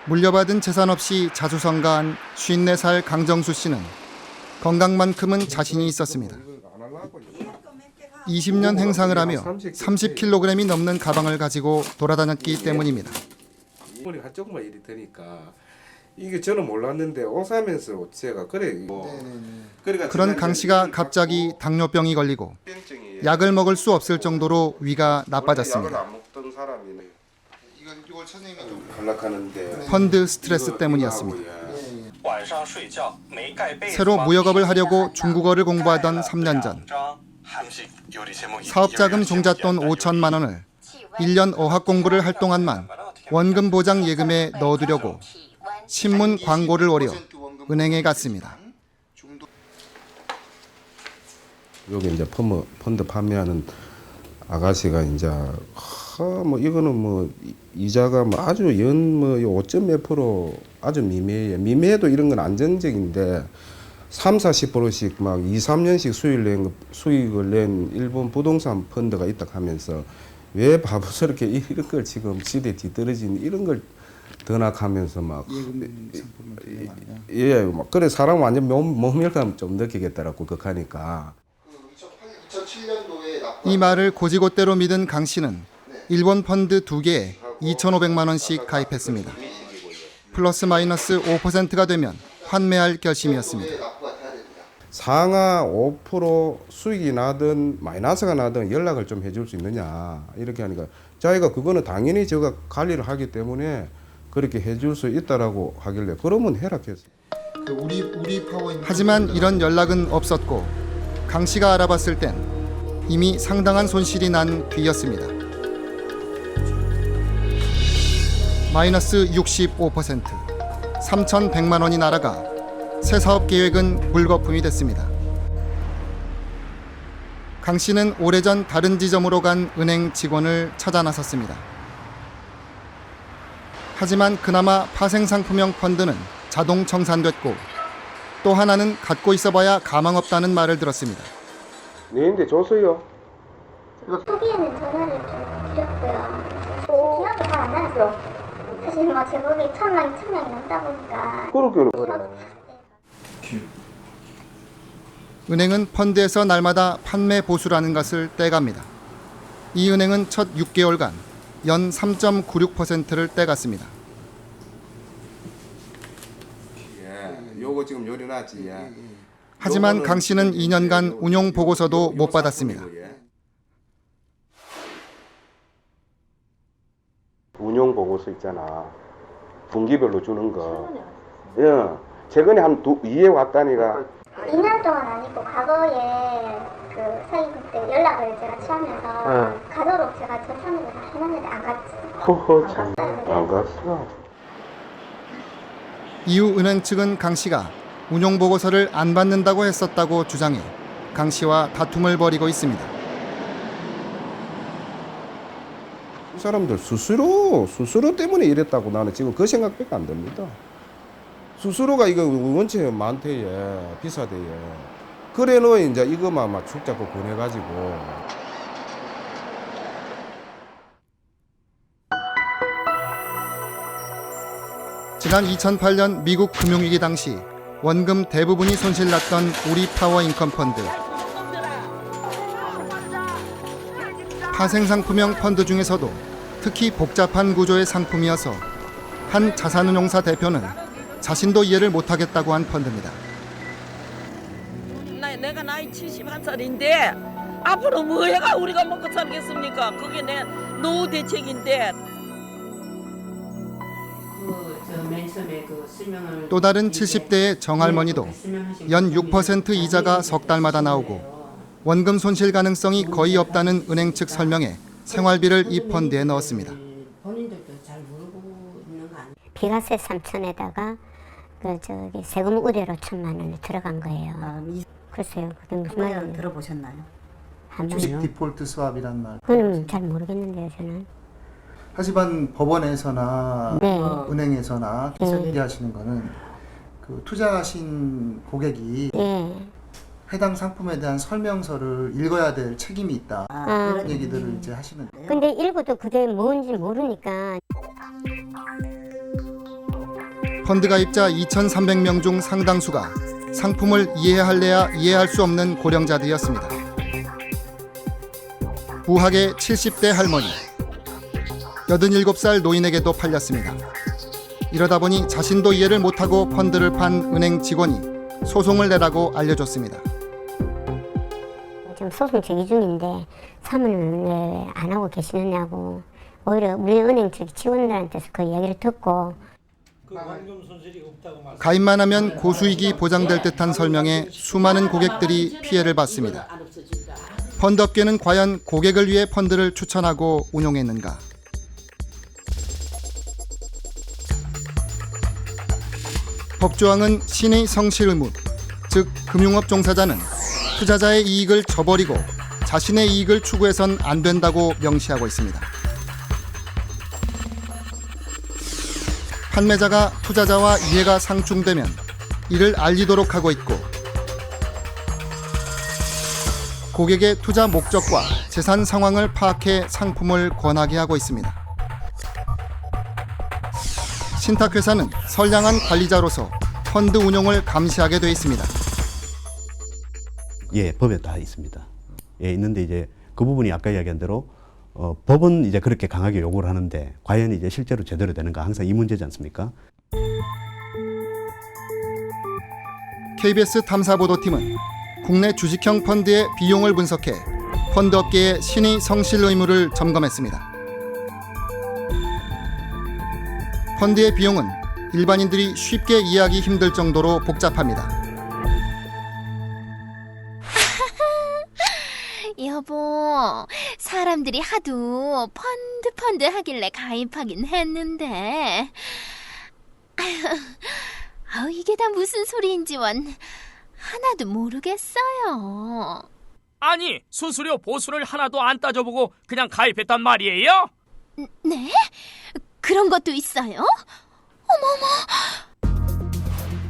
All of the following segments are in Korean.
물려받은 재산 없이 자수성가한 54살 강정수 씨는 건강만큼은 자신이 있었습니다. 20년 행상을 하며 30kg이 넘는 가방을 가지고 돌아다녔기 때문입니다. 머리 한쪽만 이리 되니까 이게 저는 몰랐는데 오사면서 제가 그래. 그런 강 씨가 갑자기 당뇨병이 걸리고 약을 먹을 수 없을 정도로 위가 나빠졌습니다. 약을 안 먹던 사람이네. 이걸 선생님이 좀 연락하는데 펀드 스트레스 때문이었습니다. 새로 무역업을 하려고 중국어를 공부하던 3년 전 사업자금 종잣돈 5천만 원을 1년 어학 공부를 할 동안만 원금 보장 예금에 넣어두려고 신문 광고를 오려 은행에 갔습니다. 여기 이제 펀드 판매하는 아가씨가 이제 뭐 이거는 뭐 이자가 뭐 아주 연 5점 몇 프로 아주 미미해요. 미미해도 이런 건 안정적인데 30~40%씩 막 2~3년씩 수익을 낸 일본 부동산 펀드가 있다 하면서 왜 바보스럽게 이런 걸 지금 시대 뒤떨어진 이런 걸 드나가면서 막 예, 막 그래 사람 완전 모멸감 좀 느끼겠더라고 극하니까. 이 말을 고지곳대로 믿은 강 씨는 일본 펀드 2개에 2,500만 원씩 가입했습니다. 플러스 마이너스 5%가 되면 환매할 결심이었습니다. 상하 5% 수익이 나든 마이너스가 나든 연락을 좀 해줄 수 있느냐 이렇게 하니까 자기가 그거는 당연히 제가 관리를 하기 때문에 그렇게 해줄 수 있다라고 하길래 그러면 해라 했어요. 하지만 이런 연락은 없었고 강 씨가 알아봤을 땐 이미 상당한 손실이 난 뒤였습니다. 마이너스 65%, 3,100만 원이 날아가 새 사업 계획은 물거품이 됐습니다. 강 씨는 오래전 다른 지점으로 간 은행 직원을 찾아 나섰습니다. 하지만 그나마 파생상품형 펀드는 자동 청산됐고 또 하나는 갖고 있어봐야 가망없다는 말을 들었습니다. 네인데 줬어요. 초기에는 전화를 좀 드렸고요. 기억이 잘 안 나서 사실 뭐 제목이 1,000명, 2,000명이 넘다 보니까 그렇게 은행은 펀드에서 날마다 판매 보수라는 것을 떼갑니다. 이 은행은 첫 6개월간 연 3.96%를 떼갔습니다. 예, 요거 지금 요리나지. 예. 하지만 강 씨는 2년간 운용 보고서도 못 받았습니다. 운용 보고서 있잖아. 분기별로 주는 거. 예. 최근에 한 2회 왔다니까. 2년 동안 아니고 과거에 그 사기꾼 때 연락을 제가 취하면서 가도록 제가 전산으로 다 해놨는데 안 갔어요. 호호 참. 안 갔어. 이후 은행 측은 강 씨가 운용 보고서를 안 받는다고 했었다고 주장해 강 씨와 다툼을 벌이고 있습니다. 이 사람들 스스로 때문에 이랬다고 나는 지금 그 생각밖에 안 듭니다. 스스로가 이거 원체 많대예, 비싸대예. 그래 너 이제 이거만 막 축잡고 보내가지고. 지난 2008년 미국 금융위기 당시 원금 대부분이 손실났던 우리파워인컴 펀드. 파생상품형 펀드 중에서도 특히 복잡한 구조의 상품이어서 한 자산운용사 대표는 자신도 이해를 못하겠다고 한 펀드입니다. 내가 나이 71살인데 앞으로 뭐 해가 우리가 먹고 살겠습니까? 그게 내 노후 대책인데. 또 다른 70대의 정할머니도 연 6% 이자가 석 달마다 나오고 원금 손실 가능성이 거의 없다는 은행 측 설명에 생활비를 이 펀드에 넣었습니다. 비과세 3천에다가 세금 우려로 1,000만 원이 들어간 거예요. 글쎄요, 그게 무슨 말이에요? 들어보셨나요? 주식 디폴트 스왑이란 말. 그건 잘 모르겠는데요, 저는. 하지만 법원에서나 네. 은행에서나 계속 얘기하시는 거는 그 투자하신 고객이 해당 상품에 대한 설명서를 읽어야 될 책임이 있다. 그런 얘기들을 이제 하시는데요. 근데 읽어도 그게 뭔지 모르니까. 펀드 가입자 2,300명 중 상당수가 상품을 이해할래야 이해할 수 없는 고령자들이었습니다. 부학의 70대 할머니, 87살 노인에게도 팔렸습니다. 이러다 보니 자신도 이해를 못하고 펀드를 판 은행 직원이 소송을 내라고 알려줬습니다. 지금 소송 제기 중인데 사무는 왜 안 하고 계시느냐고, 오히려 우리 은행 측 직원들한테서 그 이야기를 듣고 가입만 하면 고수익이 보장될 듯한 설명에 수많은 고객들이 피해를 봤습니다. 펀드업계는 과연 고객을 위해 펀드를 추천하고 운용했는가? 법조항은 신의 성실 의무, 즉 금융업 종사자는 투자자의 이익을 저버리고 자신의 이익을 추구해선 안 된다고 명시하고 있습니다. 판매자가 투자자와 이해가 상충되면 이를 알리도록 하고 있고, 고객의 투자 목적과 재산 상황을 파악해 상품을 권하게 하고 있습니다. 신탁회사는 선량한 관리자로서 펀드 운용을 감시하게 돼 있습니다. 예, 법에 다 있습니다. 예, 있는데 이제 그 부분이 아까 이야기한 대로 법은 이제 그렇게 강하게 요구를 하는데 과연 이제 실제로 제대로 되는가 항상 이 문제지 않습니까? KBS 탐사보도팀은 국내 주식형 펀드의 비용을 분석해 펀드 업계의 신의 성실 의무를 점검했습니다. 펀드의 비용은 일반인들이 쉽게 이해하기 힘들 정도로 복잡합니다. 여보, 사람들이 하도 펀드 하길래 가입하긴 했는데 이게 다 무슨 소리인지 하나도 모르겠어요. 아니, 수수료 보수를 하나도 안 따져보고 그냥 가입했단 말이에요? 네? 그런 것도 있어요?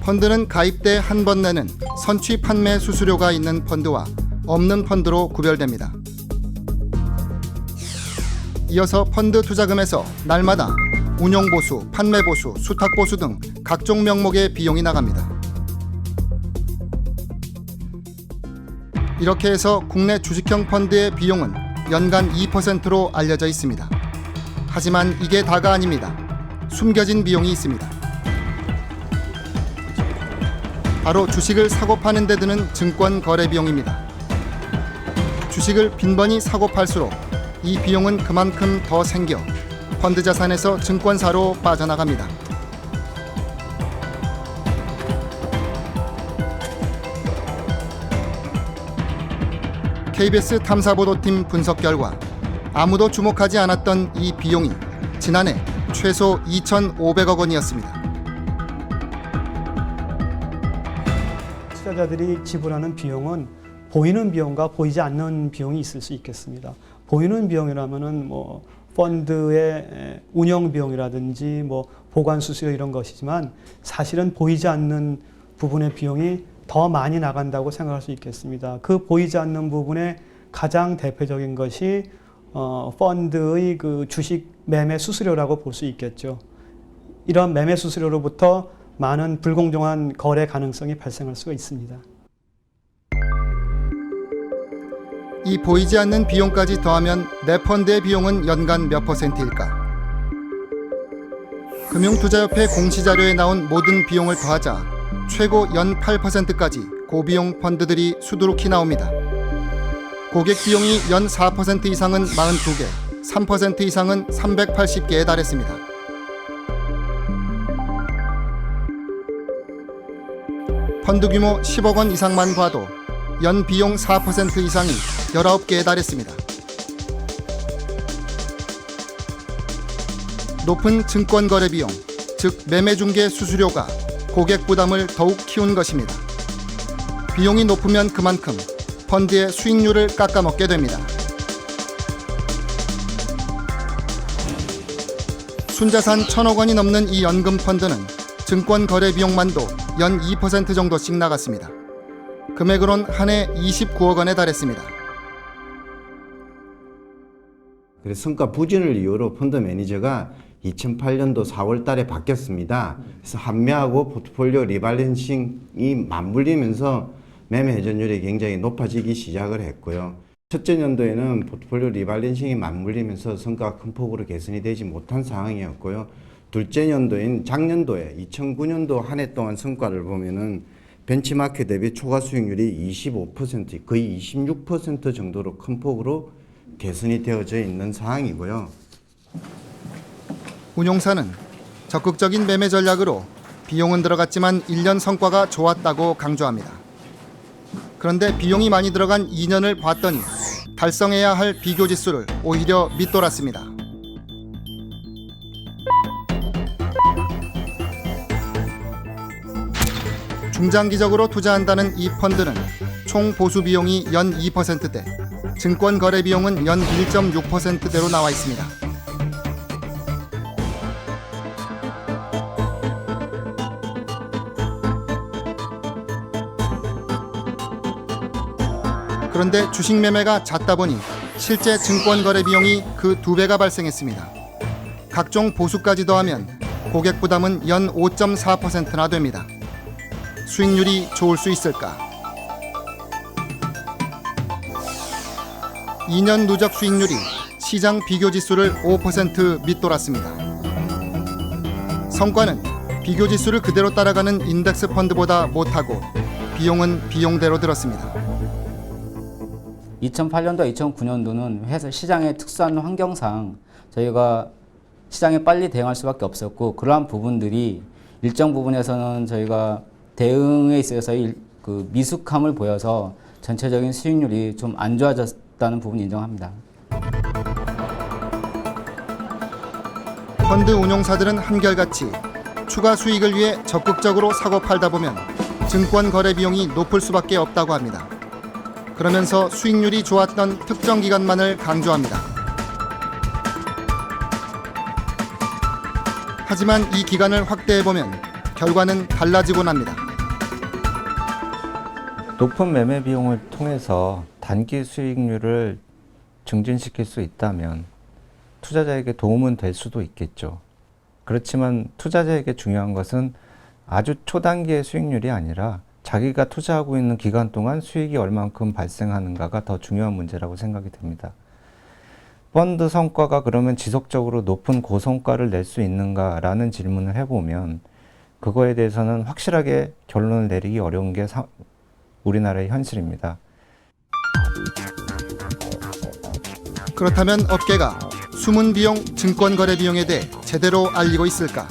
펀드는 가입 때 한 번 내는 선취 판매 수수료가 있는 펀드와 없는 펀드로 구별됩니다. 이어서 펀드 투자금에서 날마다 운용보수, 판매보수, 수탁보수 등 각종 명목의 비용이 나갑니다. 이렇게 해서 국내 주식형 펀드의 비용은 연간 2%로 알려져 있습니다. 하지만 이게 다가 아닙니다. 숨겨진 비용이 있습니다. 바로 주식을 사고 파는 데 드는 증권 거래 비용입니다. 주식을 빈번히 사고 팔수록 이 비용은 그만큼 더 생겨 펀드 자산에서 증권사로 빠져나갑니다. KBS 탐사보도팀 분석 결과 아무도 주목하지 않았던 이 비용이 지난해 최소 2,500억 원이었습니다. 투자자들이 지불하는 비용은 보이는 비용과 보이지 않는 비용이 있을 수 있겠습니다. 보이는 비용이라면은 펀드의 운영 비용이라든지 보관 수수료 이런 것이지만 사실은 보이지 않는 부분의 비용이 더 많이 나간다고 생각할 수 있겠습니다. 그 보이지 않는 부분의 가장 대표적인 것이 펀드의 그 주식 매매 수수료라고 볼 수 있겠죠. 이런 매매 수수료로부터 많은 불공정한 거래 가능성이 발생할 수가 있습니다. 이 보이지 않는 비용까지 더하면 내 펀드의 비용은 연간 몇 %일까? 금융투자협회 공시자료에 나온 모든 비용을 더하자 최고 연 8%까지 고비용 펀드들이 수두룩히 나옵니다. 고객 비용이 연 4% 이상은 42개, 3% 이상은 380개에 달했습니다. 펀드 규모 10억 원 이상만 봐도 연 비용 4% 이상이 19개에 달했습니다. 높은 증권 거래 비용, 즉 매매 중개 수수료가 고객 부담을 더욱 키운 것입니다. 비용이 높으면 그만큼 펀드의 수익률을 깎아먹게 됩니다. 순자산 1,000억 원이 넘는 이 연금 펀드는 증권 거래 비용만도 연 2% 정도씩 나갔습니다. 금액으론 한 해 29억 원에 달했습니다. 그래서 성과 부진을 이유로 펀드 매니저가 2008년도 4월 달에 바뀌었습니다. 그래서 환매하고 포트폴리오 리밸런싱이 맞물리면서 매매 회전율이 굉장히 높아지기 시작을 했고요. 첫째 년도에는 포트폴리오 리밸런싱이 맞물리면서 성과가 큰 폭으로 개선이 되지 못한 상황이었고요. 둘째 연도인 작년도에 2009년도 한 해 동안 성과를 보면은 벤치마크 대비 초과 수익률이 25%, 거의 26% 정도로 큰 폭으로 개선이 되어져 있는 상황이고요. 운용사는 적극적인 매매 전략으로 비용은 들어갔지만 1년 성과가 좋았다고 강조합니다. 그런데 비용이 많이 들어간 2년을 봤더니 달성해야 할 비교 지수를 오히려 밑돌았습니다. 중장기적으로 투자한다는 이 펀드는 총 보수 비용이 연 2%대, 증권 거래 비용은 연 1.6%대로 나와 있습니다. 그런데 주식 매매가 잦다 보니 실제 증권 거래 비용이 그 2배가 발생했습니다. 각종 보수까지 더하면 고객 부담은 연 5.4%나 됩니다. 수익률이 좋을 수 있을까? 2년 누적 수익률이 시장 비교 지수를 5% 밑돌았습니다. 성과는 비교 지수를 그대로 따라가는 인덱스 펀드보다 못하고 비용은 비용대로 들었습니다. 2008년도, 2009년도는 회사 시장의 특수한 환경상 저희가 시장에 빨리 대응할 수밖에 없었고, 그러한 부분들이 일정 부분에서는 저희가 대응에 있어서의 그 미숙함을 보여서 전체적인 수익률이 좀 안 좋아졌다는 부분 인정합니다. 펀드 운용사들은 한결같이 추가 수익을 위해 적극적으로 사고 팔다 보면 증권 거래 비용이 높을 수밖에 없다고 합니다. 그러면서 수익률이 좋았던 특정 기간만을 강조합니다. 하지만 이 기간을 확대해보면 결과는 달라지곤 합니다. 높은 매매 비용을 통해서 단기 수익률을 증진시킬 수 있다면 투자자에게 도움은 될 수도 있겠죠. 그렇지만 투자자에게 중요한 것은 아주 초단기의 수익률이 아니라 자기가 투자하고 있는 기간 동안 수익이 얼만큼 발생하는가가 더 중요한 문제라고 생각이 됩니다. 펀드 성과가 그러면 지속적으로 높은 고성과를 낼 수 있는가라는 질문을 해보면 그거에 대해서는 확실하게 결론을 내리기 어려운 게 우리나라의 현실입니다. 그렇다면 업계가 숨은 비용, 증권 거래 비용에 대해 제대로 알리고 있을까?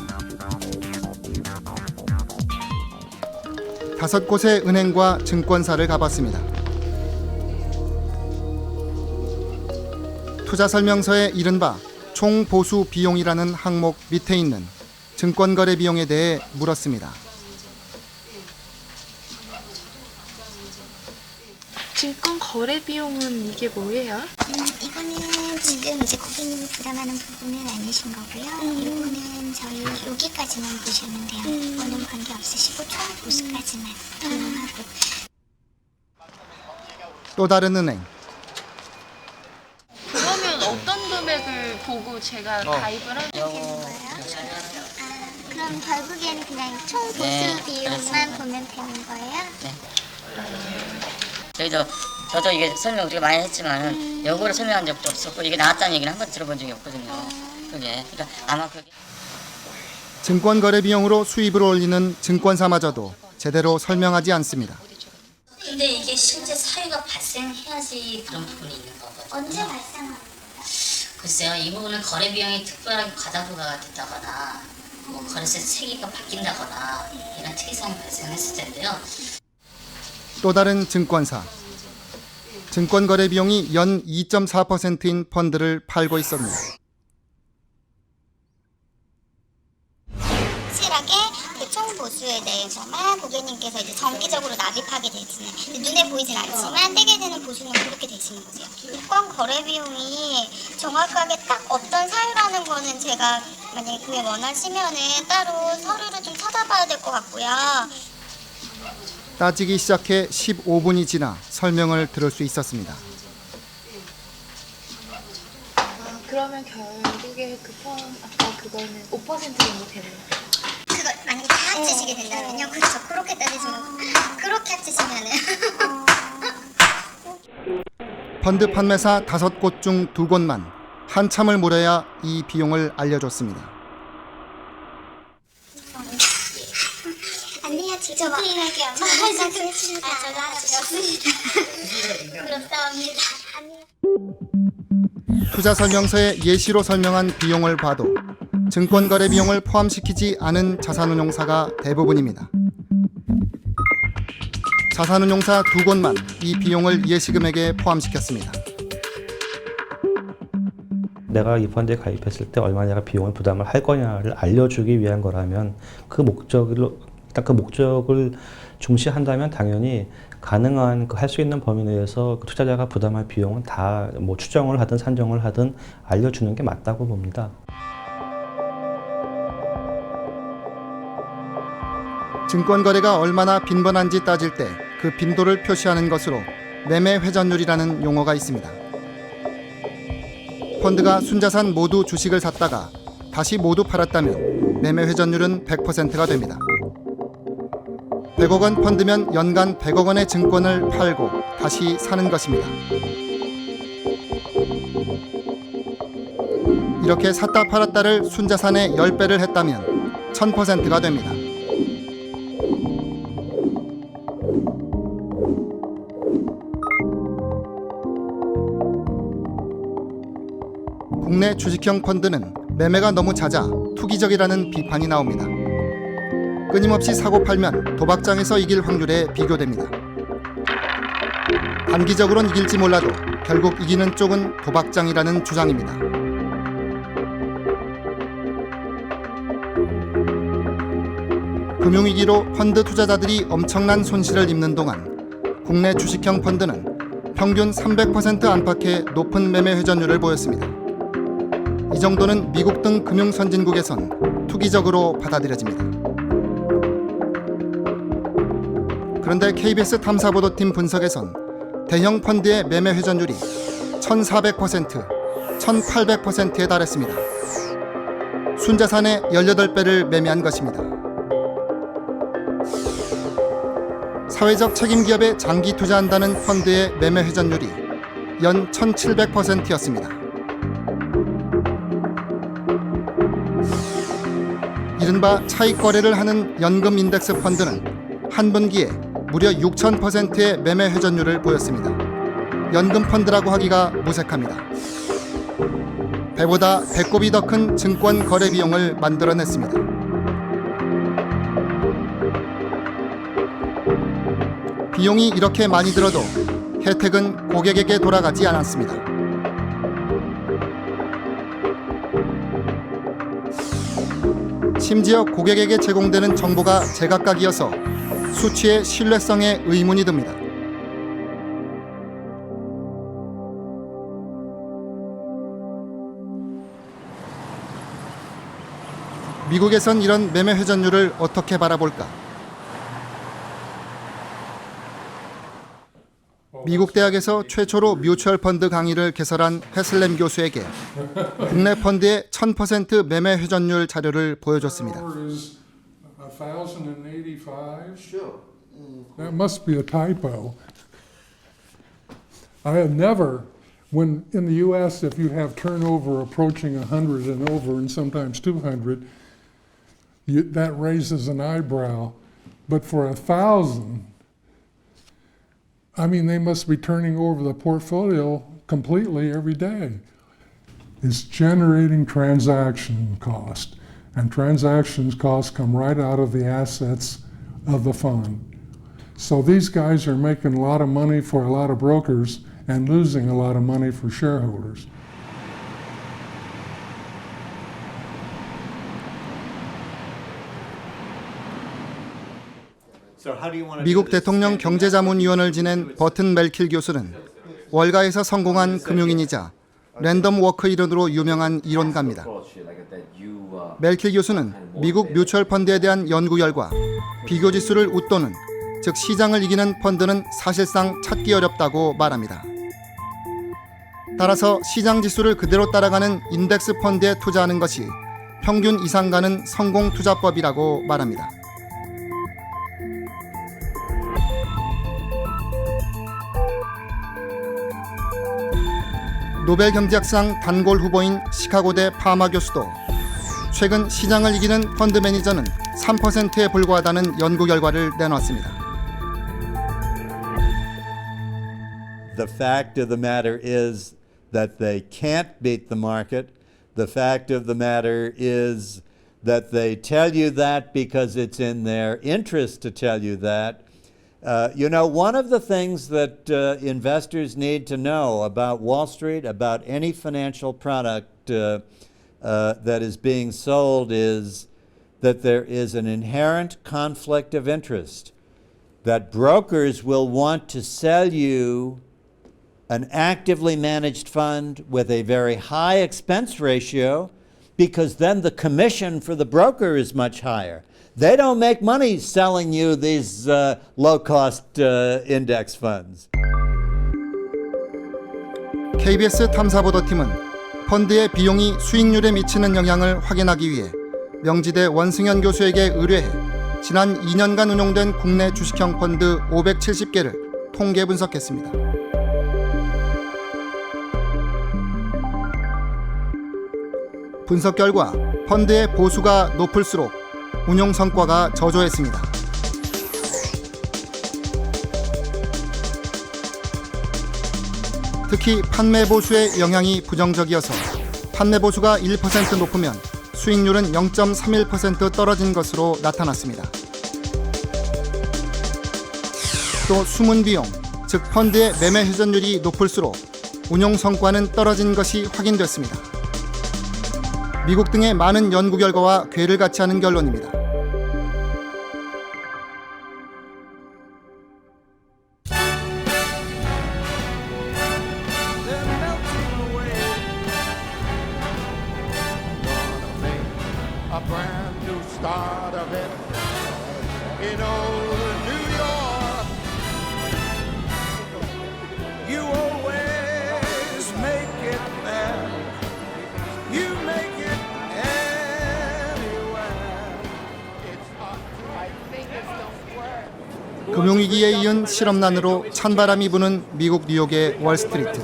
5곳의 은행과 증권사를 가봤습니다. 투자 설명서에 이른바 총 보수 비용이라는 항목 밑에 있는 증권 거래 비용에 대해 물었습니다. 증권 거래 비용은 이게 뭐예요? 이거는 지금 이제 고객님이 부담하는 부분은 아니신 거고요. 이거는 저희 여기까지만 보시면 돼요. 이거는 관계 없으시고 총 보수까지만 비용하고. 또 다른 은행. 그러면 어떤 금액을 보고 제가 가입을 하게 되는 거예요? 그럼 결국에는 그냥 총 보수 비용만 보면 되는 거예요? 저도 이게 설명 우리가 많이 했지만 역으로 설명한 적도 없었고 이게 나왔다는 얘기는 한 번도 들어본 적이 없거든요. 그러니까 아마 그게 증권 거래 비용으로 수입을 올리는 증권사마저도 제대로 설명하지 않습니다. 근데 이게 실제 사유가 발생해야지 그런 부분이 있는 거거든요. 언제 발생합니까? 글쎄요, 이 부분은 거래 비용이 특별하게 과다부과가 됐다거나 뭐 거래세 체계가 바뀐다거나 이런 특이사항이 발생했을 텐데요. 또 다른 증권사. 증권 거래 비용이 연 2.4%인 펀드를 팔고 있습니다. 확실하게 그 총 보수에 대해서만 고객님께서 이제 정기적으로 납입하게 되지는 눈에 보이진 않지만 떼게 되는 보수는 그렇게 되시는 거죠. 증권 거래 비용이 정확하게 딱 어떤 사유라는 거는 제가 만약에 그게 원하시면은 따로 서류를 좀 찾아봐야 될 것 같고요. 따지기 시작해 15분이 지나 설명을 들을 수 있었습니다. 그러면 결국에 그 아까 그거는 5% 정도 되는 거예요. 그걸 만약에 다 합치시게 된다면요. 그렇죠. 그렇게 따지시면 그렇게 합치시면은 펀드 판매사 5곳 중 2곳만 한참을 물어야 이 비용을 알려줬습니다. 안 돼요. 직접 확인할게요. 전화하셨습니다. 부럽다합니다. 투자 설명서에 예시로 설명한 비용을 봐도 증권거래 비용을 포함시키지 않은 자산운용사가 대부분입니다. 자산운용사 2곳만 이 비용을 예시금액에 포함시켰습니다. 내가 이 펀드에 가입했을 때 얼마 내가 비용을 부담을 할 거냐를 알려주기 위한 거라면 그 목적을 중시한다면 당연히 가능한 할 수 있는 범위 내에서 투자자가 부담할 비용은 다 뭐 추정을 하든 산정을 하든 알려주는 게 맞다고 봅니다. 증권거래가 얼마나 빈번한지 따질 때 그 빈도를 표시하는 것으로 매매 회전율이라는 용어가 있습니다. 펀드가 순자산 모두 주식을 샀다가 다시 모두 팔았다면 매매 회전율은 100%가 됩니다. 100억 원 펀드면 연간 100억 원의 증권을 팔고 다시 사는 것입니다. 이렇게 샀다 팔았다를 순자산의 10배를 했다면 1000%가 됩니다. 국내 주식형 펀드는 매매가 너무 잦아 투기적이라는 비판이 나옵니다. 끊임없이 사고 팔면 도박장에서 이길 확률에 비교됩니다. 단기적으로는 이길지 몰라도 결국 이기는 쪽은 도박장이라는 주장입니다. 금융위기로 펀드 투자자들이 엄청난 손실을 입는 동안 국내 주식형 펀드는 평균 300% 안팎의 높은 매매 회전율을 보였습니다. 이 정도는 미국 등 금융 선진국에선 투기적으로 받아들여집니다. 그런데 KBS 탐사보도팀 분석에선 대형 펀드의 매매 회전율이 1400%, 1800%에 달했습니다. 순자산의 18배를 매매한 것입니다. 사회적 책임 기업에 장기 투자한다는 펀드의 매매 회전율이 연 1700%였습니다. 이른바 차익 거래를 하는 연금 인덱스 펀드는 한 분기에 무려 6000%의 매매 회전율을 보였습니다. 연금 펀드라고 하기가 무색합니다. 배보다 배꼽이 더 큰 증권 거래 비용을 만들어냈습니다. 비용이 이렇게 많이 들어도 혜택은 고객에게 돌아가지 않았습니다. 심지어 고객에게 제공되는 정보가 제각각이어서 수치의 신뢰성에 의문이 듭니다. 미국에선 이런 매매 회전율을 어떻게 바라볼까? 미국 대학에서 최초로 뮤추얼 펀드 강의를 개설한 헤슬렘 교수에게 국내 펀드의 1000% 매매 회전율 자료를 보여줬습니다. That must be a typo. I have never, when in the U.S., if you have turnover approaching 100 and over, and sometimes 200, that raises an eyebrow. But for 1,000, I mean, they must be turning over the portfolio completely every day. It's generating transaction cost, and transactions costs come right out of the assets of the fund. So these guys are making a lot of money for a lot of brokers and losing a lot of money for shareholders. 미국 대통령 경제자문위원을 지낸 버튼 멜킬 교수는 월가에서 성공한 금융인이자 랜덤 워크 이론으로 유명한 이론가입니다. 멜킬 교수는 미국 뮤추얼 펀드에 대한 연구 결과 비교지수를 웃도는, 즉 시장을 이기는 펀드는 사실상 찾기 어렵다고 말합니다. 따라서 시장 지수를 그대로 따라가는 인덱스 펀드에 투자하는 것이 평균 이상 가는 성공 투자법이라고 말합니다. 노벨 경제학상 단골 후보인 시카고대 파마 교수도 최근 시장을 이기는 펀드 매니저는 3%에 불과하다는 연구 결과를 내놓았습니다. The fact of the matter is that they can't beat the market. The fact of the matter is that they tell you that because it's in their interest to tell you that. One of the things that investors need to know about Wall Street, about any financial product that is being sold, is that there is an inherent conflict of interest, that brokers will want to sell you an actively managed fund with a very high expense ratio because then the commission for the broker is much higher. They don't make money selling you these low-cost index funds. KBS 탐사보도팀은 펀드의 비용이 수익률에 미치는 영향을 확인하기 위해 명지대 원승현 교수에게 의뢰해 지난 2년간 운용된 국내 주식형 펀드 570개를 통계 분석했습니다. 분석 결과 펀드의 보수가 높을수록 운용 성과가 저조했습니다. 특히 판매 보수의 영향이 부정적이어서 판매 보수가 1% 높으면 수익률은 0.31% 떨어진 것으로 나타났습니다. 또 숨은 비용, 즉 펀드의 매매 회전율이 높을수록 운용 성과는 떨어진 것이 확인됐습니다. 미국 등의 많은 연구 결과와 궤를 같이 하는 결론입니다. 금융위기에 이은 실업난으로 찬바람이 부는 미국 뉴욕의 월스트리트.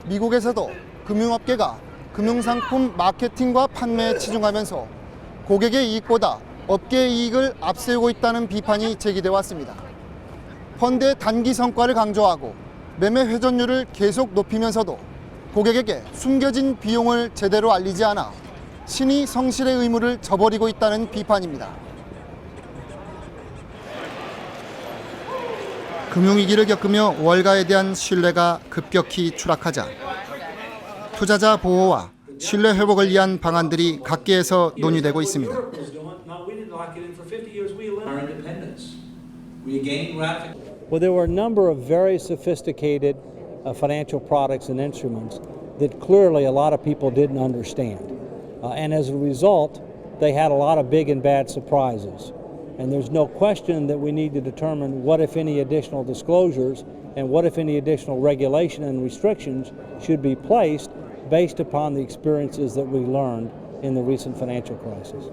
미국에서도 금융업계가 금융상품 마케팅과 판매에 치중하면서 고객의 이익보다 업계의 이익을 앞세우고 있다는 비판이 제기돼 왔습니다. 펀드의 단기 성과를 강조하고 매매 회전율을 계속 높이면서도 고객에게 숨겨진 비용을 제대로 알리지 않아 신의 성실의 의무를 저버리고 있다는 비판입니다. 금융위기를 겪으며 월가에 대한 신뢰가 급격히 추락하자 투자자 보호와 신뢰 회복을 위한 방안들이 각계에서 논의되고 있습니다. Well, there were a number of very sophisticated financial products and instruments that clearly a lot of people didn't understand. And as a result, they had a lot of big and bad surprises. And there's no question that we need to determine what, if any, additional disclosures and what, if any, additional regulation and restrictions should be placed based upon the experiences that we learned in the recent financial crisis.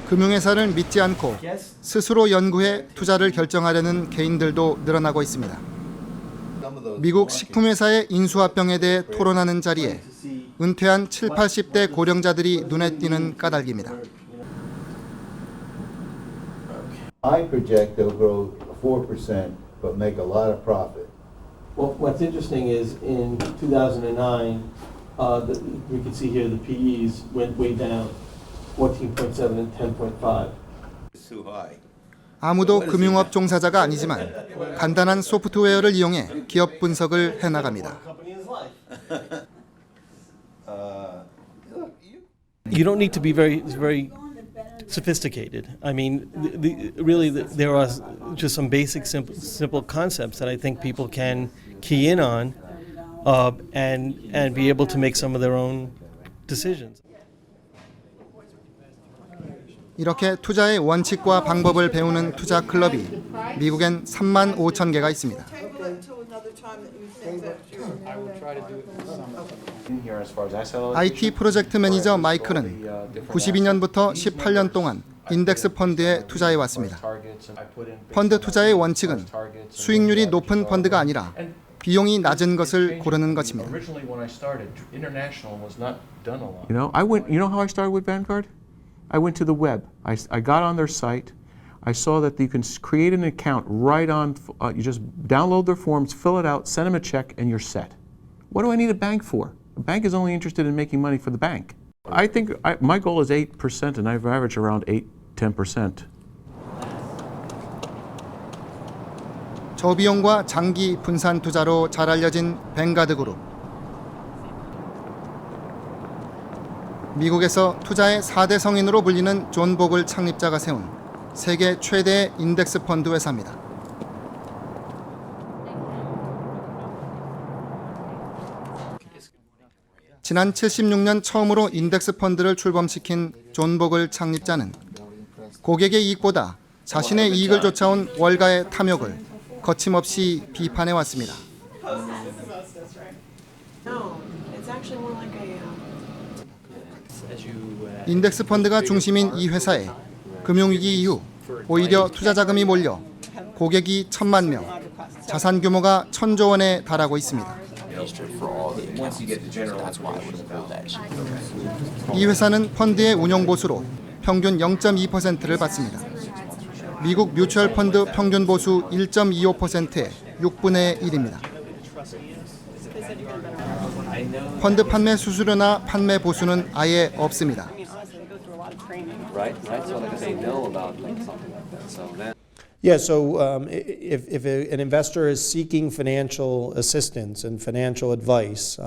금융회사를 믿지 않고 스스로 연구해 투자를 결정하려는 개인들도 늘어나고 있습니다. 미국 식품회사의 인수합병에 대해 토론하는 자리에 은퇴한 70, 80대 고령자들이 눈에 띄는 까닭입니다. I project they'll grow 4% but make a lot of profit. Well, what's interesting is in 2009, we can see here the PEs went way down, 14.7 and 10.5. It's too high. 아무도 금융업 종사자가 아니지만 간단한 소프트웨어를 이용해 기업 분석을 해나갑니다. You don't need to be very sophisticated. I mean, there are just some basic, simple concepts that I think people can key in on and be able to make some of their own decisions. 이렇게 투자의 원칙과 방법을 배우는 투자 클럽이 미국엔 3만 5천 개가 있습니다. IT 프로젝트 매니저 마이클은 92년부터 18년 동안 인덱스 펀드에 투자해 왔습니다. 펀드 투자의 원칙은 수익률이 높은 펀드가 아니라 비용이 낮은 것을 고르는 것입니다. You know how I started with Vanguard? I went to the web. I got on their site. I saw that you can create an account right on, you just download their forms, fill it out, send them a check, and you're set. What do I need a bank for? A bank is only interested in making money for the bank. I think my goal is 8%, and I've averaged around 10%. 저비용과 장기 분산 투자로 잘 알려진 뱅가드 그룹. 미국에서 투자의 4대 성인으로 불리는 존 보글 창립자가 세운 세계 최대의 인덱스 펀드 회사입니다. 지난 76년 처음으로 인덱스 펀드를 출범시킨 존 보글 창립자는 고객의 이익보다 자신의 이익을 쫓아온 월가의 탐욕을 거침없이 비판해 왔습니다. 인덱스 펀드가 중심인 이 회사에 금융위기 이후 오히려 투자 자금이 몰려 고객이 1,000만 명, 자산 규모가 1,000조 원에 달하고 있습니다. 이 회사는 펀드의 운용 보수로 평균 0.2%를 받습니다. 미국 뮤추얼 펀드 평균 보수 1.25%의 6분의 1입니다. 펀드 판매 수수료나 판매 보수는 아예 없습니다. Yeah, so if an investor is seeking financial assistance and financial advice,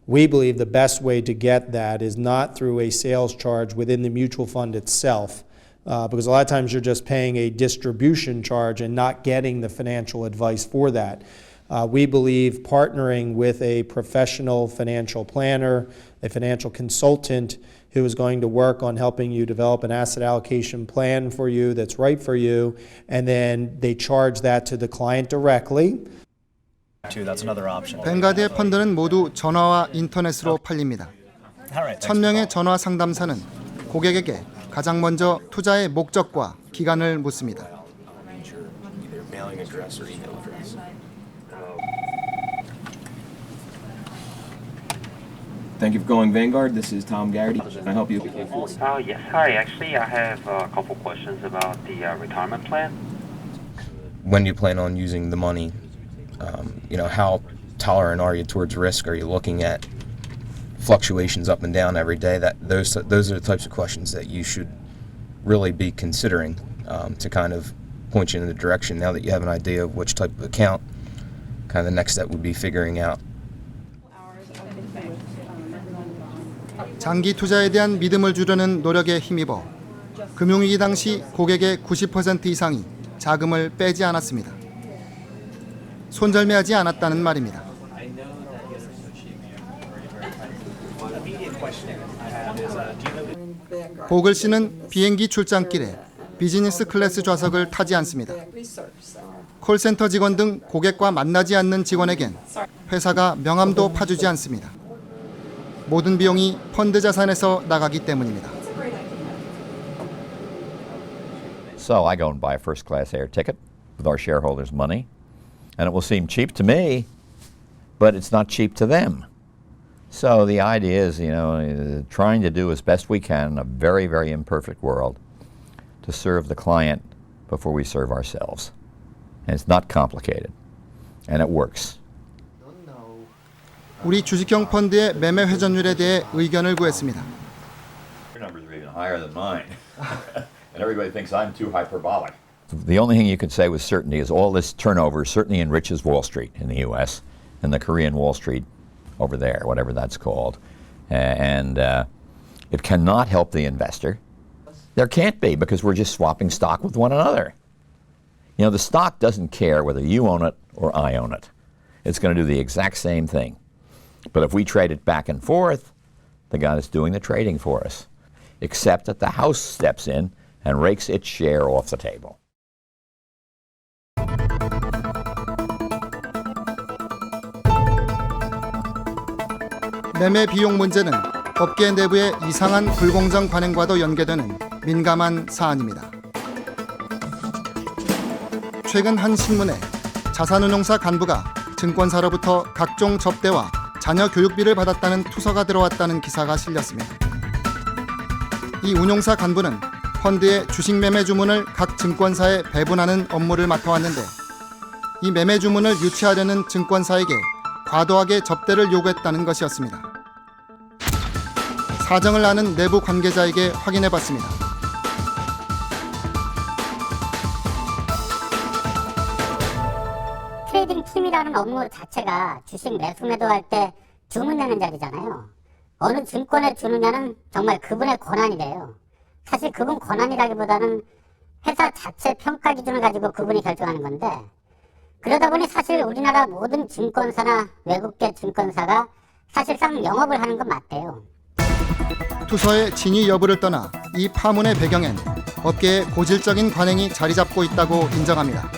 we believe the best way to get that is not through a sales charge within the mutual fund itself, because a lot of times you're just paying a distribution charge and not getting the financial advice for that. We believe partnering with a professional financial planner, a financial consultant who is going to work on helping you develop an asset allocation plan for you that's right for you, and then they charge that to the client directly. 뱅가드의 펀드는 모두 전화와 인터넷으로 팔립니다. 1,000명의 전화 상담사는 고객에게 가장 먼저 투자의 목적과 기간을 묻습니다. Thank you for calling Vanguard. This is Tom Garrity. Can I help you? Yes. Hi. Actually, I have a couple questions about the retirement plan. When you plan on using the money, how tolerant are you towards risk? Are you looking at fluctuations up and down every day? Those are the types of questions that you should really be considering to kind of point you in the direction. Now that you have an idea of which type of account, kind of the next step would be figuring out. 장기 투자에 대한 믿음을 주려는 노력에 힘입어 금융위기 당시 고객의 90% 이상이 자금을 빼지 않았습니다. 손절매하지 않았다는 말입니다. 보글 씨는 비행기 출장길에 비즈니스 클래스 좌석을 타지 않습니다. 콜센터 직원 등 고객과 만나지 않는 직원에겐 회사가 명함도 파주지 않습니다. 모든 비용이 펀드 자산에서 나가기 때문입니다. So I go and buy a first-class air ticket with our shareholders' money, and it will seem cheap to me, but it's not cheap to them. So the idea is, trying to do as best we can in a very, very imperfect world to serve the client before we serve ourselves. And it's not complicated, and it works. 우리 주식형 펀드의 매매 회전율에 대해 의견을 구했습니다. Your numbers are even higher than mine. And everybody thinks I'm too hyperbolic. The only thing you can say with certainty is all this turnover certainly enriches Wall Street in the US and the Korean Wall Street over there, whatever that's called. And it cannot help the investor. There can't be, because we're just swapping stock with one another. The stock doesn't care whether you own it or I own it. It's going to do the exact same thing. But if we trade it back and forth, the guy that's doing the trading for us, except that the house steps in and rakes its share off the table. 매매 비용 문제는 업계 내부의 이상한 불공정 관행과도 연계되는 민감한 사안입니다. 최근 한 신문에 자산운용사 간부가 증권사로부터 각종 접대와 자녀 교육비를 받았다는 투서가 들어왔다는 기사가 실렸습니다. 이 운용사 간부는 펀드의 주식 매매 주문을 각 증권사에 배분하는 업무를 맡아왔는데 이 매매 주문을 유치하려는 증권사에게 과도하게 접대를 요구했다는 것이었습니다. 사정을 아는 내부 관계자에게 확인해봤습니다. 트레이딩 팀이라는 업무 자체가 주식 매수 매도할 때 주문 내는 자리잖아요. 어느 증권에 주느냐는 정말 그분의 권한이래요. 사실 그분 권한이라기보다는 회사 자체 평가 기준을 가지고 그분이 결정하는 건데, 그러다 보니 사실 우리나라 모든 증권사나 외국계 증권사가 사실상 영업을 하는 건 맞대요. 투서의 진위 여부를 떠나 이 파문의 배경엔 업계의 고질적인 관행이 자리 잡고 있다고 인정합니다.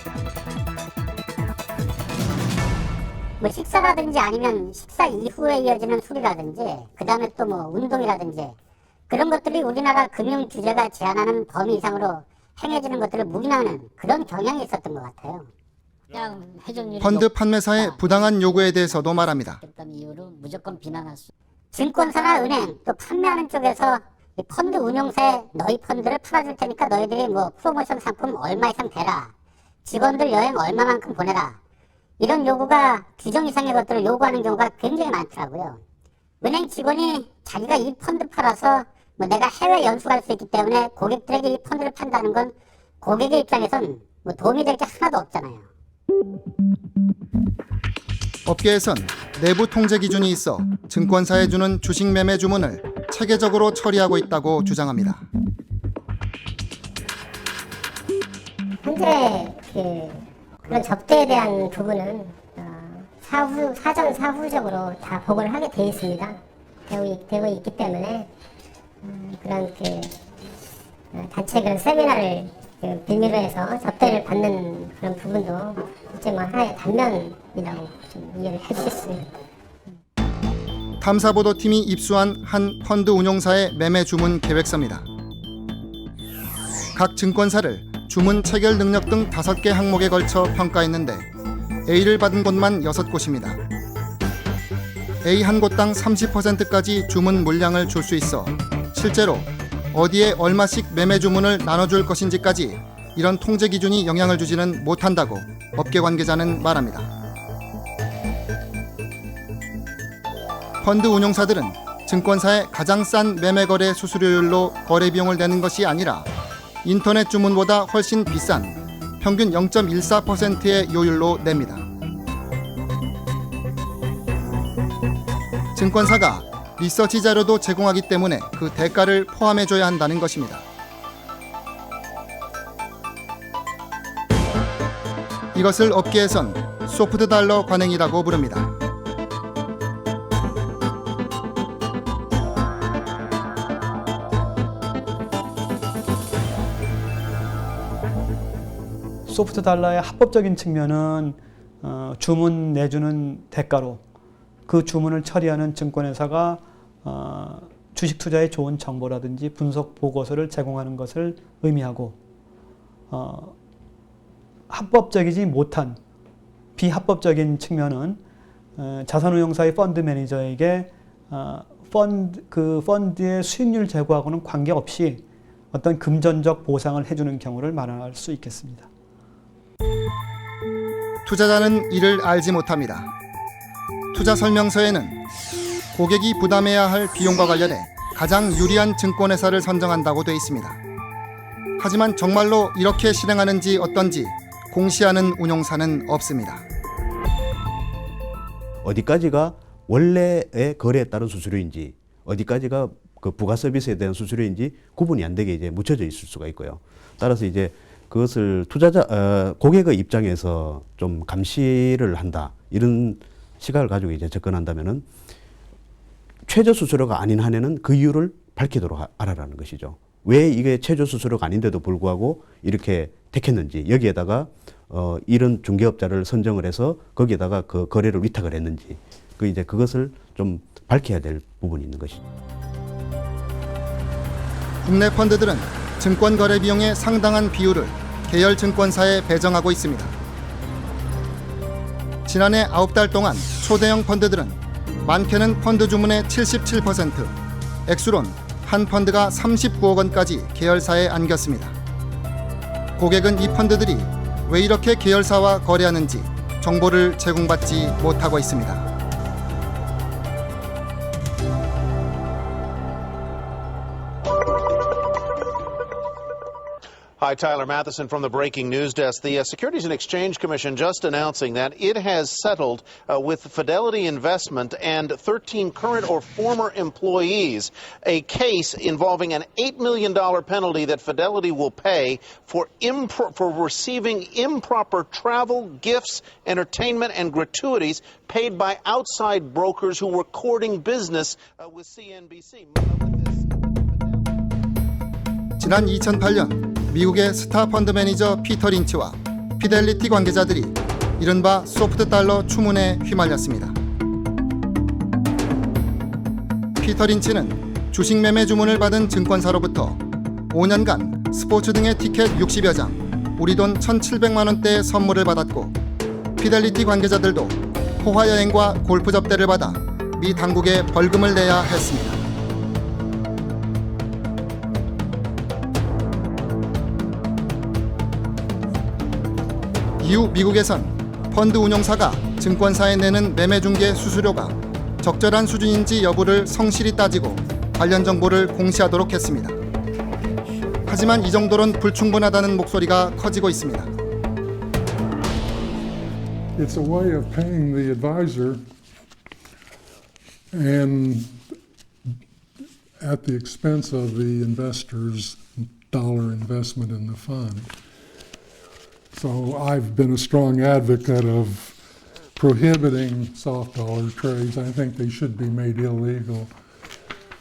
뭐 식사라든지 아니면 식사 이후에 이어지는 술이라든지 그 다음에 또 뭐 운동이라든지 그런 것들이 우리나라 금융 규제가 제한하는 범위 이상으로 행해지는 것들을 묵인하는 그런 경향이 있었던 것 같아요. 펀드 판매사의 부당한 요구에 대해서도 말합니다. 무조건 비난할 수. 증권사나 은행 또 판매하는 쪽에서 이 펀드 운용사에 너희 펀드를 풀어줄 테니까 너희들이 뭐 프로모션 상품 얼마 이상 대라, 직원들 여행 얼마만큼 보내라, 이런 요구가 규정 이상의 것들을 요구하는 경우가 굉장히 많더라고요. 은행 직원이 자기가 이 펀드 팔아서 뭐 내가 해외 연수 갈 수 있기 때문에 고객들에게 이 펀드를 판다는 건 고객의 입장에선 뭐 도움이 될 게 하나도 없잖아요. 업계에선 내부 통제 기준이 있어 증권사에 주는 주식 매매 주문을 체계적으로 처리하고 있다고 주장합니다. 현재 그런 접대에 대한 부분은 사전 사후적으로 다 보고를 하게 돼 있습니다. 되고 있기 때문에 그런 단체 그런 세미나를 빌미로 해서 접대를 받는 그런 부분도 이제 뭐 하나의 단면이라고 좀 이해를 할 수 있습니다. 탐사보도팀이 입수한 한 펀드 운용사의 매매 주문 계획서입니다. 각 증권사를 주문 체결 능력 등 5개 항목에 걸쳐 평가했는데 A를 받은 곳만 6곳입니다. A 한 곳당 30%까지 주문 물량을 줄 수 있어 실제로 어디에 얼마씩 매매 주문을 나눠줄 것인지까지 이런 통제 기준이 영향을 주지는 못한다고 업계 관계자는 말합니다. 펀드 운용사들은 증권사의 가장 싼 매매 거래 수수료율로 거래 비용을 내는 것이 아니라 인터넷 주문보다 훨씬 비싼 평균 0.14%의 요율로 냅니다. 증권사가 리서치 자료도 제공하기 때문에 그 대가를 포함해줘야 한다는 것입니다. 이것을 업계에선 소프트 달러 관행이라고 부릅니다. 소프트 달러의 합법적인 측면은 주문 내주는 대가로 그 주문을 처리하는 증권회사가 주식 투자에 좋은 정보라든지 분석 보고서를 제공하는 것을 의미하고, 합법적이지 못한 비합법적인 측면은 자산운용사의 펀드 매니저에게 그 펀드의 수익률 제고하고는 관계없이 어떤 금전적 보상을 해주는 경우를 말할 수 있겠습니다. 투자자는 이를 알지 못합니다. 투자 설명서에는 고객이 부담해야 할 비용과 관련해 가장 유리한 증권회사를 선정한다고 되어 있습니다. 하지만 정말로 이렇게 실행하는지 어떤지 공시하는 운용사는 없습니다. 어디까지가 원래의 거래에 따른 수수료인지, 어디까지가 그 부가 서비스에 대한 수수료인지 구분이 안 되게 이제 묻혀져 있을 수가 있고요. 따라서 이제 그것을 고객의 입장에서 좀 감시를 한다, 이런 시각을 가지고 이제 접근한다면은 최저 수수료가 아닌 한에는 그 이유를 밝히도록 하라는 것이죠. 왜 이게 최저 수수료가 아닌데도 불구하고 이렇게 택했는지, 여기에다가 이런 중개업자를 선정을 해서 거기에다가 그 거래를 위탁을 했는지, 이제 그것을 좀 밝혀야 될 부분이 있는 것이죠. 국내 펀드들은 증권 거래 비용의 상당한 비율을 계열 증권사에 배정하고 있습니다. 지난해 9달 동안 초대형 펀드들은 많게는 펀드 주문의 77%, 액수론 한 펀드가 39억 원까지 계열사에 안겼습니다. 고객은 이 펀드들이 왜 이렇게 계열사와 거래하는지 정보를 제공받지 못하고 있습니다. Hi, Tyler Matheson from the Breaking News Desk. The Securities and Exchange Commission just announcing that it has settled with Fidelity Investment and 13 current or former employees a case involving an $8 million penalty that Fidelity will pay for receiving improper travel, gifts, entertainment, and gratuities paid by outside brokers who were courting business with CNBC. 지난 2008년 미국의 스타 펀드 매니저 피터 린치와 피델리티 관계자들이 이른바 소프트 달러 추문에 휘말렸습니다. 피터 린치는 주식 매매 주문을 받은 증권사로부터 5년간 스포츠 등의 티켓 60여 장, 우리 돈 1,700만 원대의 선물을 받았고, 피델리티 관계자들도 호화 여행과 골프 접대를 받아 미 당국에 벌금을 내야 했습니다. 이후 미국에선 펀드 운용사가 증권사에 내는 매매 중개 수수료가 적절한 수준인지 여부를 성실히 따지고 관련 정보를 공시하도록 했습니다. 하지만 이 정도론 불충분하다는 목소리가 커지고 있습니다. It's a way of paying the advisor and at the expense of the investor's dollar investment in the fund. So I've been a strong advocate of prohibiting soft dollar trades. I think they should be made illegal.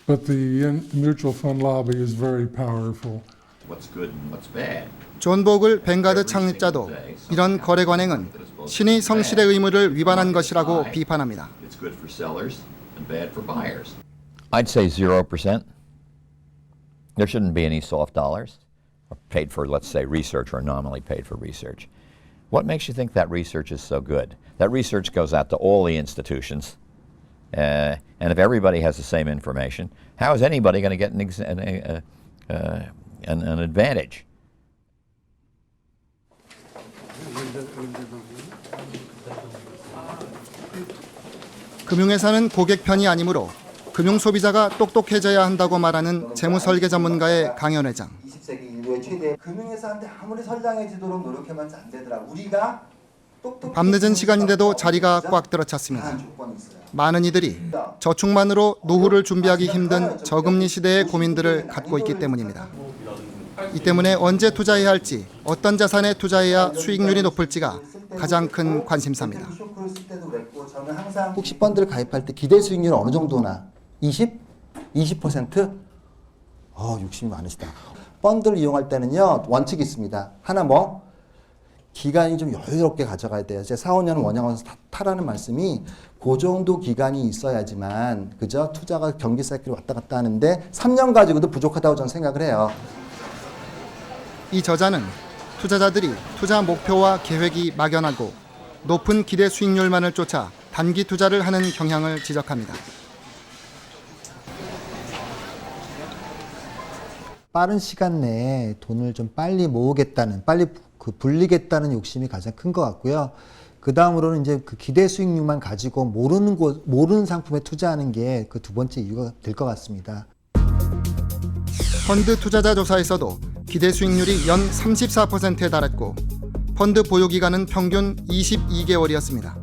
But the mutual fund lobby is very powerful. What's good and what's bad? 존 보글 뱅가드 창립자도 이런 거래 관행은 신의 성실의 의무를 위반한 것이라고 비판합니다. It's good for sellers and bad for buyers. I'd say 0%. There shouldn't be any soft dollars. Paid for, let's say, research or nominally paid for research. What makes you think that research is so good? That research goes out to all the institutions, and if everybody has the same information, how is anybody going to get an advantage? 금융회사는 고객 편이 아니므로 금융 소비자가 똑똑해져야 한다고 말하는 재무설계 전문가의 강현 회장. 20세기 인류의 최대 금융회사한테 아무리 선량해지도록 노력해만 안 되더라. 우리가 밤늦은 시간인데도 자리가 꽉 들어찼습니다. 많은 이들이 저축만으로 노후를 준비하기 힘든 저금리 시대의 고민들을 갖고 있기 때문입니다. 이 때문에 언제 투자해야 할지, 어떤 자산에 투자해야 수익률이 높을지가 가장 큰 관심사입니다. 혹시 펀드를 가입할 때 기대 수익률 어느 정도나? 20? 20%? 욕심이 많으시다. 펀드를 이용할 때는요, 원칙이 있습니다. 하나 기간이 좀 여유롭게 가져가야 돼요. 제 4, 5년 원양원에서 타라는 말씀이 그 정도 기간이 있어야지만, 그죠? 투자가 경기 사이클이 왔다 갔다 하는데 3년 가지고도 부족하다고 저는 생각을 해요. 이 저자는 투자자들이 투자 목표와 계획이 막연하고 높은 기대 수익률만을 쫓아 단기 투자를 하는 경향을 지적합니다. 빠른 시간 내에 돈을 좀 빨리 모으겠다는, 빨리 불리겠다는 욕심이 가장 큰 것 같고요. 그 다음으로는 이제 그 기대 수익률만 가지고 모르는 상품에 투자하는 게 그 두 번째 이유가 될 것 같습니다. 펀드 투자자 조사에서도 기대 수익률이 연 34%에 달했고 펀드 보유 기간은 평균 22개월이었습니다.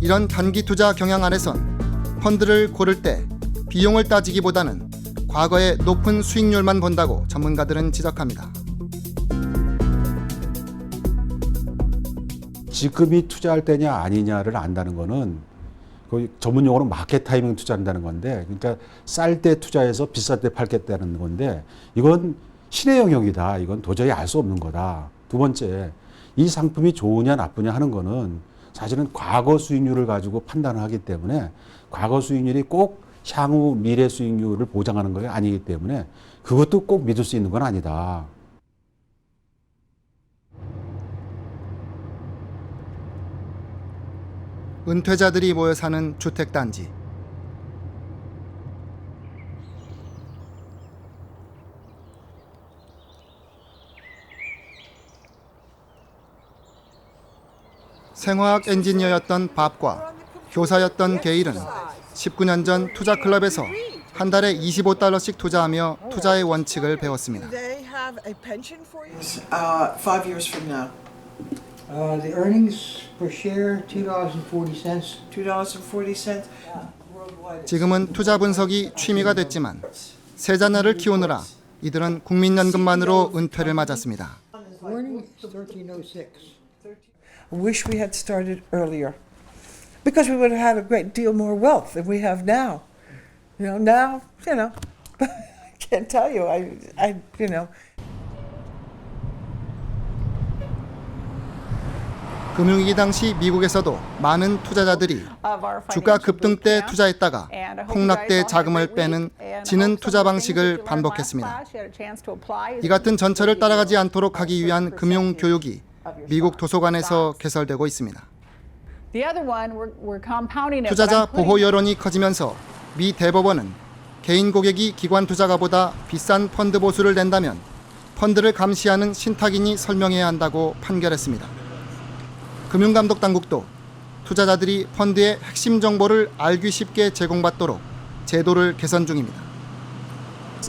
이런 단기 투자 경향 아래선 펀드를 고를 때 비용을 따지기보다는 과거의 높은 수익률만 본다고 전문가들은 지적합니다. 지금이 투자할 때냐 아니냐를 안다는 거는 거의 전문 용어로 마켓 타이밍 투자한다는 건데, 그러니까 쌀 때 투자해서 비쌀 때 팔겠다는 건데, 이건 신의 영역이다. 이건 도저히 알 수 없는 거다. 두 번째, 이 상품이 좋으냐 나쁘냐 하는 거는 사실은 과거 수익률을 가지고 판단을 하기 때문에 과거 수익률이 꼭 향후 미래 수익률을 보장하는 것이 아니기 때문에 그것도 꼭 믿을 수 있는 건 아니다. 은퇴자들이 모여 사는 주택단지. 생화학 엔지니어였던 밥과 교사였던 게일은 19년 전 투자 클럽에서 한 달에 $25씩 투자하며 투자의 원칙을 배웠습니다. They have a pension for you? 5 years from now. The earnings per share $2.40. $2.40. 지금은 투자 분석이 취미가 됐지만 세 자녀를 키우느라 이들은 국민연금만으로 은퇴를 맞았습니다. Morning is 1306. I wish we had started earlier because we would have had a great deal more wealth than we have now. Now, I can't tell you. 금융위기 당시 미국에서도 많은 투자자들이 주가 급등 때 투자했다가 폭락 때 자금을 빼는 지는 투자 방식을 반복했습니다. 이 같은 전철을 따라가지 않도록 하기 위한 금융 교육이 미국 도서관에서 개설되고 있습니다. 투자자 보호 여론이 커지면서 미 대법원은 개인 고객이 기관 투자가보다 비싼 펀드 보수를 낸다면 펀드를 감시하는 신탁인이 설명해야 한다고 판결했습니다. 금융감독당국도 투자자들이 펀드의 핵심 정보를 알기 쉽게 제공받도록 제도를 개선 중입니다.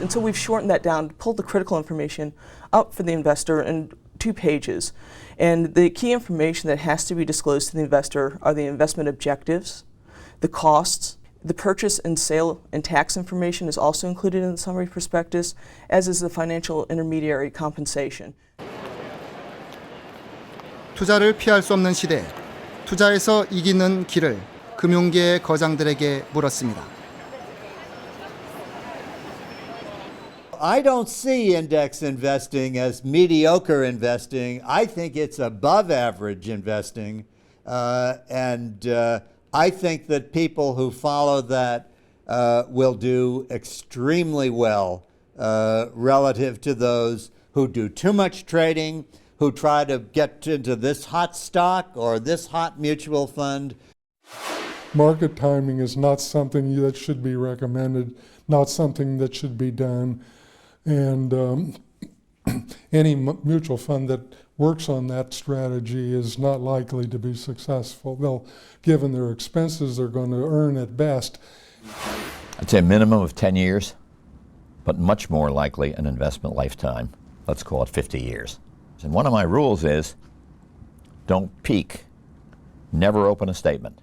Until we've shortened that down, pulled the critical information up for the investor in 2 pages. And the key information that has to be disclosed to the investor are the investment objectives, the costs, the purchase and sale and tax information is also included in the summary prospectus, as is the financial intermediary compensation. 투자를 피할 수 없는 시대, 투자에서 이기는 길을 금융계의 거장들에게 물었습니다. I don't see index investing as mediocre investing. I think it's above average investing. I think that people who follow that will do extremely well relative to those who do too much trading, who try to get into this hot stock or this hot mutual fund. Market timing is not something that should be recommended, not something that should be done. And any mutual fund that works on that strategy is not likely to be successful. Given their expenses, they're going to earn at best. I'd say a minimum of 10 years, but much more likely an investment lifetime. Let's call it 50 years. And one of my rules is don't peak, never open a statement.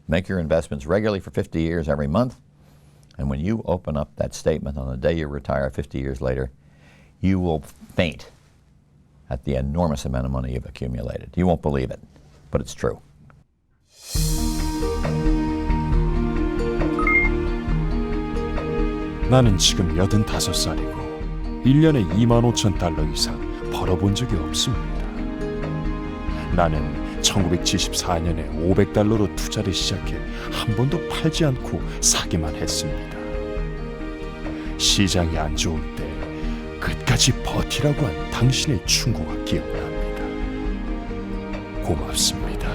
Make your investments regularly for 50 years every month. And when you open up that statement on the day you retire 50 years later, you will faint at the enormous amount of money you've accumulated. You won't believe it, but it's true. 나는 지금 85살이고 1년에 25,000달러 이상 벌어본 적이 없습니다. 나는 1974년에 500달러로 투자를 시작해 한 번도 팔지 않고 사기만 했습니다. 시장이 안 좋을 때 끝까지 버티라고 한 당신의 충고가 기억납니다. 고맙습니다.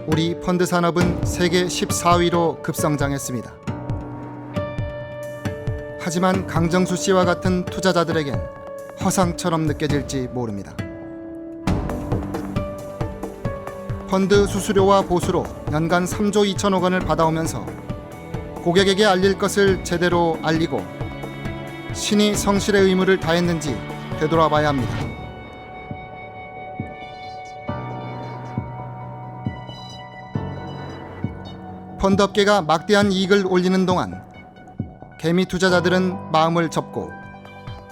우리 펀드 산업은 세계 14위로 급성장했습니다. 하지만 강정수 씨와 같은 투자자들에겐 허상처럼 느껴질지 모릅니다. 펀드 수수료와 보수로 연간 3조 2천억 원을 받아오면서 고객에게 알릴 것을 제대로 알리고 신이 성실의 의무를 다했는지 되돌아봐야 합니다. 펀드업계가 막대한 이익을 올리는 동안 개미 투자자들은 마음을 접고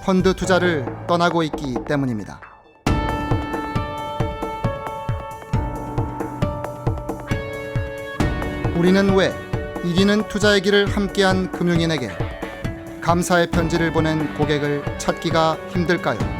펀드 투자를 떠나고 있기 때문입니다. 우리는 왜 이기는 투자의 길을 함께한 금융인에게 감사의 편지를 보낸 고객을 찾기가 힘들까요?